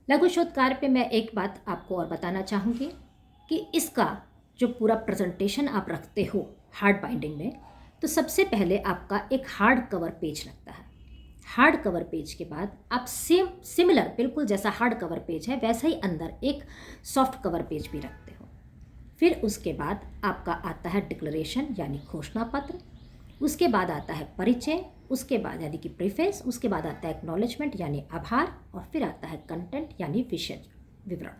लघु शोध कार्य पे मैं एक बात आपको और बताना चाहूँगी कि इसका जो पूरा प्रेजेंटेशन आप रखते हो हार्ड बाइंडिंग में, तो सबसे पहले आपका एक हार्ड कवर पेज लगता है। हार्ड कवर पेज के बाद आप सिमिलर बिल्कुल जैसा हार्ड कवर पेज है वैसा ही अंदर एक सॉफ्ट कवर पेज भी रखते हो। फिर उसके बाद आपका आता है डिक्लेरेशन यानी घोषणा पत्र, उसके बाद आता है परिचय, उसके बाद यानी कि प्रीफेस, उसके बाद आता है एक्नॉलेजमेंट यानी आभार, और फिर आता है कंटेंट यानी विषय विवरण।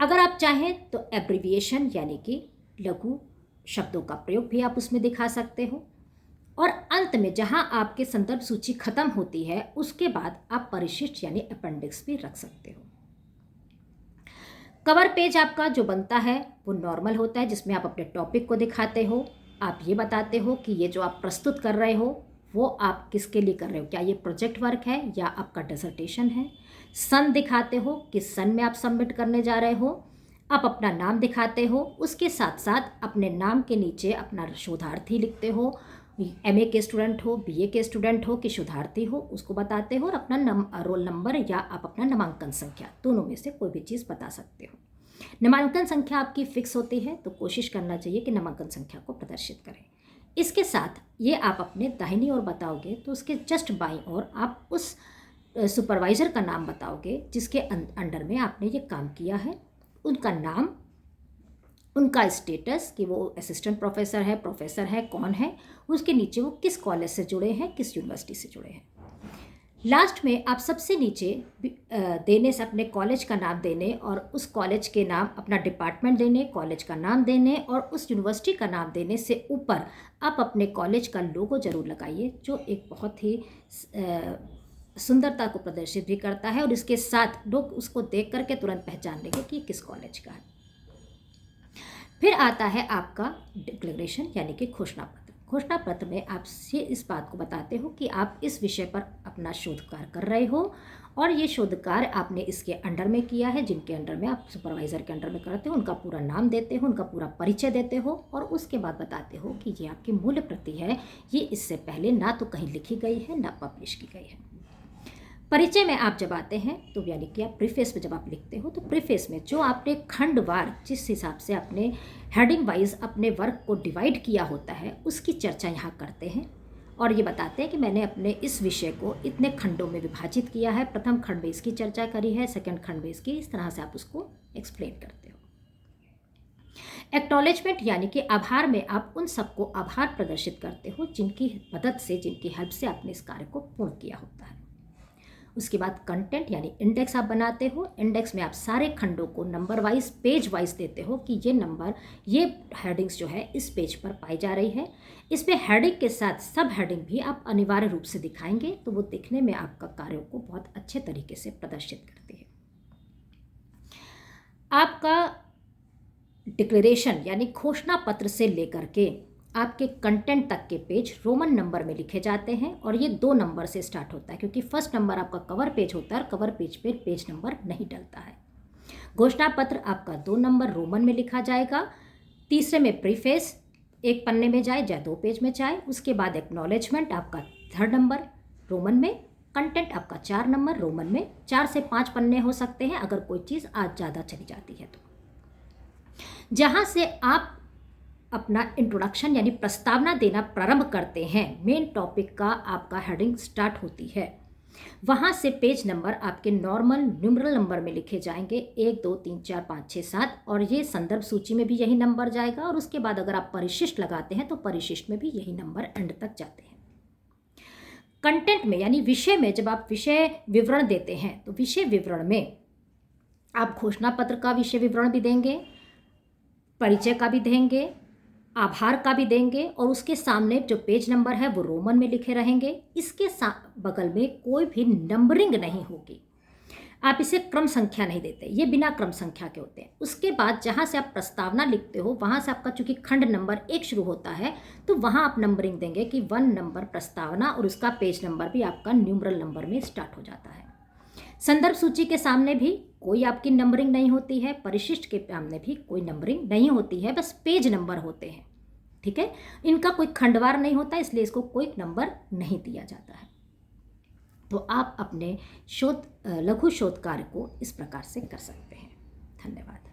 अगर आप चाहें तो एब्रिविएशन यानी कि लघु शब्दों का प्रयोग भी आप उसमें दिखा सकते हो, और अंत में जहां आपके संदर्भ सूची खत्म होती है उसके बाद आप परिशिष्ट यानी अपेंडिक्स भी रख सकते हो। कवर पेज आपका जो बनता है वो नॉर्मल होता है, जिसमें आप अपने टॉपिक को दिखाते हो, आप ये बताते हो कि ये जो आप प्रस्तुत कर रहे हो वो आप किसके लिए कर रहे हो, क्या ये प्रोजेक्ट वर्क है या आपका डिसर्टेशन है। सन दिखाते हो, किस सन में आप सबमिट करने जा रहे हो। आप अपना नाम दिखाते हो, उसके साथ साथ अपने नाम के नीचे अपना शोधार्थी लिखते हो, एमए के स्टूडेंट हो, बीए के स्टूडेंट हो कि शोधार्थी हो, उसको बताते हो, और अपना रोल नंबर या आप अपना नामांकन संख्या दोनों में से कोई भी चीज़ बता सकते हो। नामांकन संख्या आपकी फिक्स होती है तो कोशिश करना चाहिए कि नामांकन संख्या को प्रदर्शित करें। इसके साथ ये आप अपने दाहिनी ओर बताओगे तो उसके जस्ट बाईं ओर आप उस सुपरवाइज़र का नाम बताओगे जिसके अंडर में आपने ये काम किया है, उनका नाम, उनका स्टेटस कि वो असिस्टेंट प्रोफेसर है, प्रोफेसर है, कौन है, उसके नीचे वो किस कॉलेज से जुड़े हैं, किस यूनिवर्सिटी से जुड़े हैं। लास्ट में आप सबसे नीचे देने से अपने कॉलेज का नाम देने और उस कॉलेज के नाम, अपना डिपार्टमेंट देने, कॉलेज का नाम देने और उस यूनिवर्सिटी का नाम देने से ऊपर आप अपने कॉलेज का लोगो ज़रूर लगाइए, जो एक बहुत ही सुंदरता को प्रदर्शित भी करता है और इसके साथ लोग उसको देख करके तुरंत पहचान लेंगे कि किस कॉलेज का है। फिर आता है आपका डिक्लेरेशन यानी कि घोषणा पत्र। घोषणा पत्र में आप ये इस बात को बताते हो कि आप इस विषय पर अपना शोध कार्य कर रहे हो और ये शोध कार्य आपने इसके अंडर में किया है, जिनके अंडर में आप सुपरवाइज़र के अंडर में करते हो उनका पूरा नाम देते हो, उनका पूरा परिचय देते हो, और उसके बाद बताते हो कि ये आपकी मूल प्रति है, ये इससे पहले ना तो कहीं लिखी गई है ना पब्लिश की गई है। परिचय में आप जब आते हैं तो यानी कि आप प्रीफेस में जब आप लिखते हो तो प्रीफेस में जो आपने खंडवार जिस हिसाब से आपने हेडिंग वाइज अपने वर्क को डिवाइड किया होता है उसकी चर्चा यहाँ करते हैं और ये बताते हैं कि मैंने अपने इस विषय को इतने खंडों में विभाजित किया है, प्रथम खंड में इसकी चर्चा करी है, सेकंड खंड में इसकी, इस तरह से आप उसको एक्सप्लेन करते हो। एक्नॉलेजमेंट यानी कि आभार में आप उन सबको आभार प्रदर्शित करते हो जिनकी मदद से, जिनकी हेल्प से आपने इस कार्य को पूर्ण किया होता है। उसके बाद कंटेंट यानी इंडेक्स आप बनाते हो। इंडेक्स में आप सारे खंडों को नंबर वाइज, पेज वाइज देते हो कि ये नंबर, ये हेडिंग्स जो है इस पेज पर पाई जा रही है। इसमें हेडिंग के साथ सब हेडिंग भी आप अनिवार्य रूप से दिखाएंगे तो वो दिखने में आपका कार्यों को बहुत अच्छे तरीके से प्रदर्शित करती है। आपका डिक्लेरेशन यानी घोषणा पत्र से लेकर के आपके कंटेंट तक के पेज रोमन नंबर में लिखे जाते हैं और ये 2 नंबर से स्टार्ट होता है, क्योंकि फर्स्ट नंबर आपका कवर पेज होता है और कवर पेज पे पेज नंबर नहीं डलता है। घोषणा पत्र आपका 2 नंबर रोमन में लिखा जाएगा, तीसरे में प्रीफेस 1 पन्ने में जाए, 2 पेज में जाए, उसके बाद एक्नॉलेजमेंट आपका 3rd नंबर रोमन में, कंटेंट आपका 4 नंबर रोमन में, 4 से 5 पन्ने हो सकते हैं अगर कोई चीज़ आज ज़्यादा चली जाती है तो। जहाँ से आप अपना इंट्रोडक्शन यानी प्रस्तावना देना प्रारंभ करते हैं, मेन टॉपिक का आपका हेडिंग स्टार्ट होती है, वहाँ से पेज नंबर आपके नॉर्मल न्यूमरल नंबर में लिखे जाएंगे, 1 2 3 4 5 6 7, और ये संदर्भ सूची में भी यही नंबर जाएगा और उसके बाद अगर आप परिशिष्ट लगाते हैं तो परिशिष्ट में भी यही नंबर एंड तक जाते हैं। कंटेंट में यानी विषय में जब आप विषय विवरण देते हैं तो विषय विवरण में आप घोषणा पत्र का विषय विवरण भी देंगे, परिचय का भी देंगे, आभार का भी देंगे, और उसके सामने जो पेज नंबर है वो रोमन में लिखे रहेंगे। इसके बगल में कोई भी नंबरिंग नहीं होगी, आप इसे क्रम संख्या नहीं देते, ये बिना क्रम संख्या के होते हैं। उसके बाद जहाँ से आप प्रस्तावना लिखते हो वहाँ से आपका चूंकि खंड नंबर 1 शुरू होता है तो वहाँ आप नंबरिंग देंगे कि 1 नंबर प्रस्तावना और उसका पेज नंबर भी आपका न्यूमरल नंबर में स्टार्ट हो जाता है। संदर्भ सूची के सामने भी कोई आपकी नंबरिंग नहीं होती है, परिशिष्ट के सामने भी कोई नंबरिंग नहीं होती है, बस पेज नंबर होते हैं। ठीक है, इनका कोई खंडवार नहीं होता इसलिए इसको कोई नंबर नहीं दिया जाता है। तो आप अपने लघु शोध कार्य को इस प्रकार से कर सकते हैं। धन्यवाद।